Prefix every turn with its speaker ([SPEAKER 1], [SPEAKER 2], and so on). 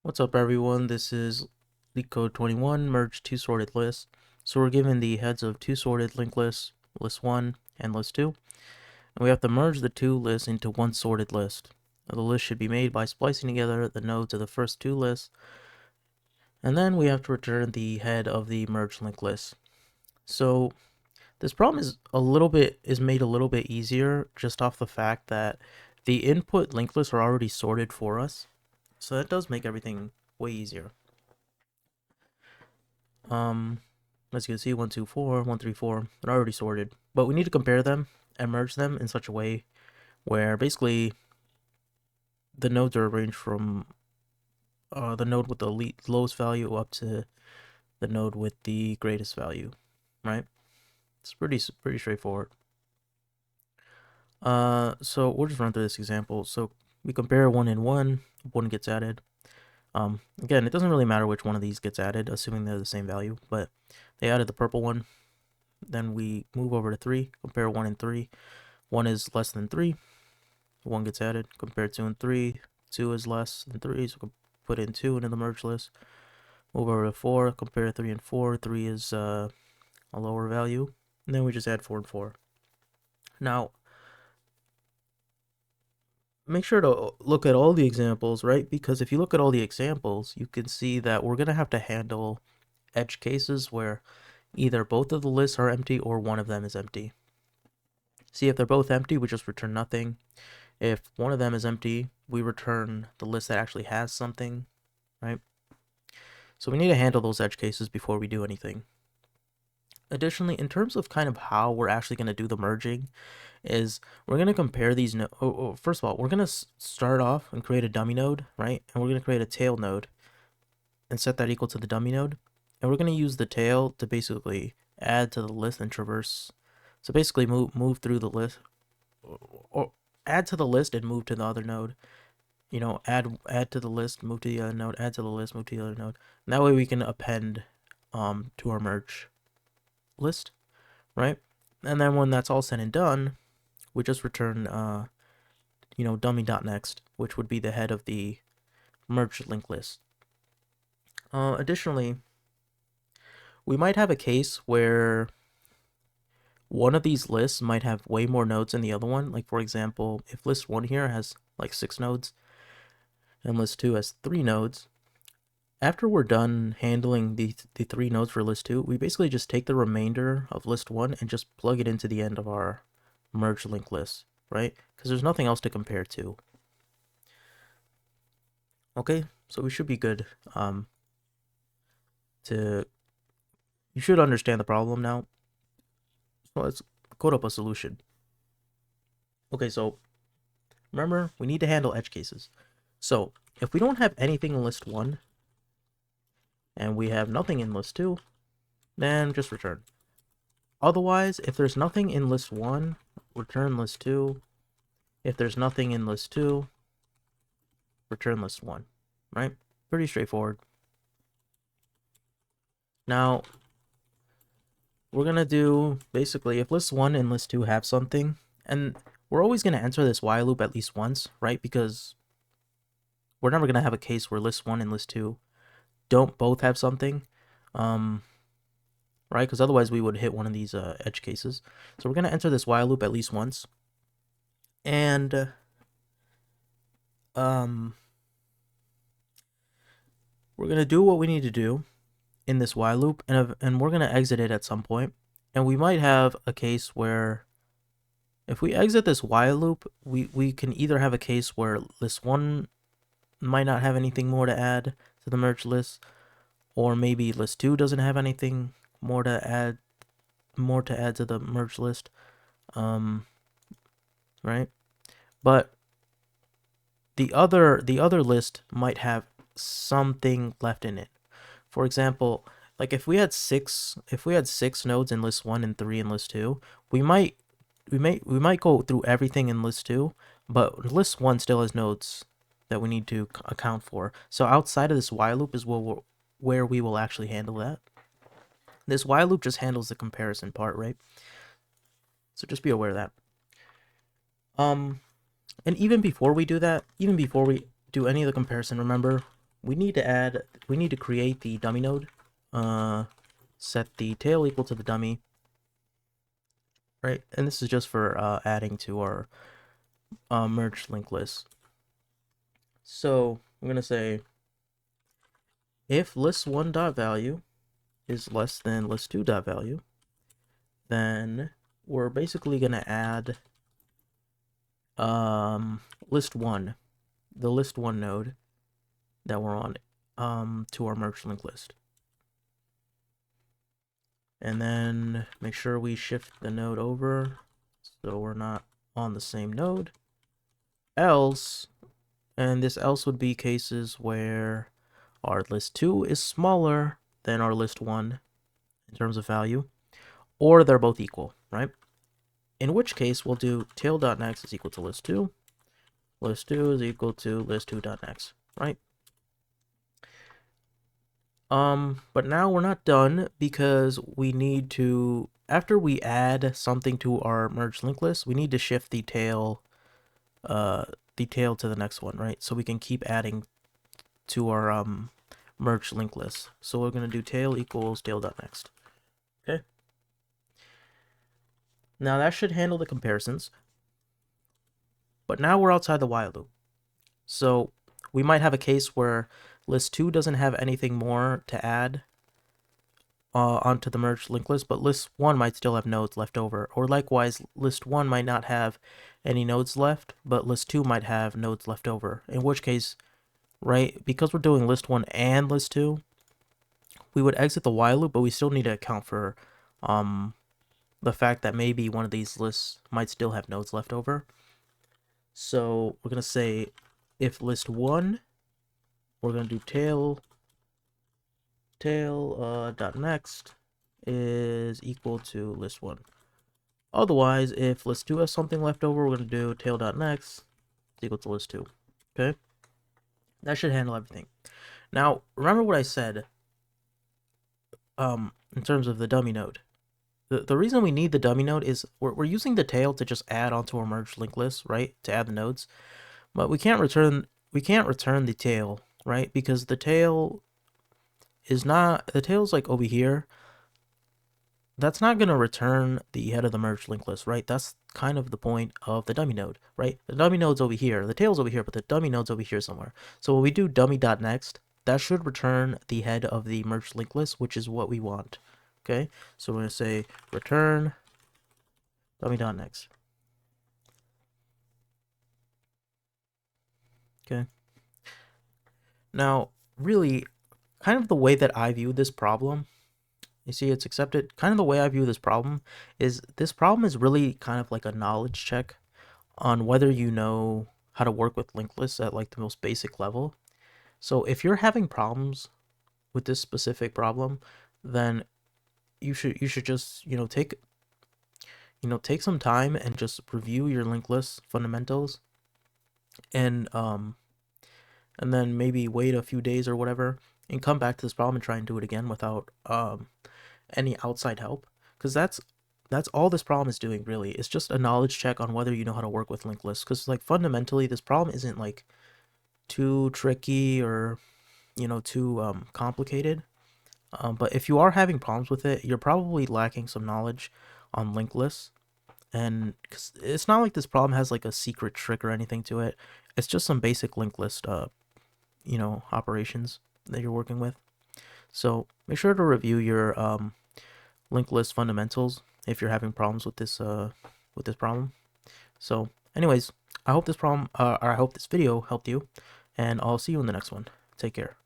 [SPEAKER 1] What's up, everyone? This is LeetCode 21, merge two sorted lists. So we're given the heads of two sorted linked lists, list 1 and list 2, and we have to merge the two lists into one sorted list. Now, the list should be made by splicing together the nodes of the first two lists, and then we have to return the head of the merged linked list. So this problem is made a little bit easier just off the fact that the input linked lists are already sorted for us. So that does make everything way easier. As you can see, 1, 2, 4, 1, 3, 4, they're already sorted, but we need to compare them and merge them in such a way where basically the nodes are arranged from the node with the lowest value up to the node with the greatest value, right? It's pretty straightforward. So we'll just run through this example. So we compare 1 and 1, 1 gets added. Again, it doesn't really matter which one of these gets added, assuming they're the same value, but they added the purple one. Then we move over to 3, compare 1 and 3. 1 is less than 3, 1 gets added. Compare 2 and 3, 2 is less than 3, so we can put in 2 into the merge list. Move over to 4, compare 3 and 4, 3 is a lower value. And then we just add 4 and 4. Now, make sure to look at all the examples, right? Because if you look at all the examples, you can see that we're going to have to handle edge cases where either both of the lists are empty or one of them is empty. See, if they're both empty, we just return nothing. If one of them is empty, we return the list that actually has something, right? So we need to handle those edge cases before we do anything. Additionally, in terms of kind of how we're actually going to do the merging, is we're going to compare these first of all, we're going to start off and create a dummy node, right? And we're going to create a tail node and set that equal to the dummy node. And we're going to use the tail to basically add to the list and traverse. So basically move through the list, or add to the list and move to the other node. You know, add to the list, move to the other node, add to the list, move to the other node. And that way we can append to our merge list, right? And then when that's all said and done, we just return dummy.next, which would be the head of the merged linked list. Additionally, we might have a case where one of these lists might have way more nodes than the other one. Like, for example, if list 1 here has like 6 nodes and list 2 has 3 nodes, after we're done handling the 3 nodes for list 2, we basically just take the remainder of list 1 and just plug it into the end of our merge linked list, right? Because there's nothing else to compare to. Okay, so we should be good. You should understand the problem now. So let's code up a solution. Okay, so remember, we need to handle edge cases. So if we don't have anything in list 1 and we have nothing in list 2, then just return. Otherwise, if there's nothing in list 1, return list 2. If there's nothing in list 2, return list 1, right? Pretty straightforward. Now, we're going to do, basically, if list 1 and list 2 have something, and we're always going to enter this while loop at least once, right? Because we're never going to have a case where list 1 and list 2 don't both have something, right? Because otherwise we would hit one of these edge cases. So we're going to enter this while loop at least once. And we're going to do what we need to do in this while loop, and we're going to exit it at some point. And we might have a case where if we exit this while loop, we can either have a case where list 1 might not have anything more to add to the merge list, or maybe list 2 doesn't have anything more to add to the merge list, right? But the other list might have something left in it. For example, like if we had 6 nodes in list 1 and 3 in list 2, we might go through everything in list 2, but list 1 still has nodes that we need to account for. So outside of this while loop is where we will actually handle that. This while loop just handles the comparison part, right? So just be aware of that. And even before we do that, even before we do any of the comparison, remember, we need to create the dummy node, set the tail equal to the dummy, right? And this is just for adding to our merged linked list. So I'm gonna say if list1.value is less than list2.value, then we're basically gonna add list1, the list1 node that we're on, to our merged linked list. And then make sure we shift the node over so we're not on the same node. Else, and this else would be cases where our list2 is smaller than our list1 in terms of value, or they're both equal, right? In which case we'll do tail.next is equal to list2 is equal to list2.next, right? But now we're not done, because we need to, after we add something to our merged linked list, we need to shift the tail to the next one, right? So we can keep adding to our merged linked list. So we're gonna do tail equals tail.next. Okay. Now that should handle the comparisons. But now we're outside the while loop. So we might have a case where list2 doesn't have anything more to add onto the merged linked list, but list1 might still have nodes left over. Or likewise, list1 might not have any nodes left, but list2 might have nodes left over. In which case, right, because we're doing list1 and list2, we would exit the while loop, but we still need to account for the fact that maybe one of these lists might still have nodes left over. So we're going to say if list1, we're going to do tail.next is equal to list1. Otherwise, if list2 has something left over, we're going to do tail.next is equal to list2. Okay? That should handle everything. Now, remember what I said in terms of the dummy node. The reason we need the dummy node is we're using the tail to just add onto our merged linked list, right? To add the nodes. But we can't return the tail, right? Because the tail is like over here. That's not going to return the head of the merged linked list, right? That's kind of the point of the dummy node, right? The dummy node's over here, the tail's over here, but the dummy node's over here somewhere. So when we do dummy.next, that should return the head of the merged linked list, which is what we want. Okay, so we're going to say return dummy.next. Okay. Now, really, kind of the way that I view this problem, you see it's accepted, kind of the way I view this problem is really kind of like a knowledge check on whether you know how to work with linked lists at like the most basic level. So if you're having problems with this specific problem, then you should just take some time and just review your linked list fundamentals, and then maybe wait a few days or whatever and come back to this problem and try and do it again without any outside help, because that's all this problem is doing really. It's just a knowledge check on whether you know how to work with linked lists, because like fundamentally this problem isn't like too tricky or too complicated. But if you are having problems with it, you're probably lacking some knowledge on linked lists. And cause it's not like this problem has like a secret trick or anything to it. It's just some basic linked list, operations that you're working with. So make sure to review your linked list fundamentals if you're having problems with this problem. So, anyways, I hope this video helped you, and I'll see you in the next one. Take care.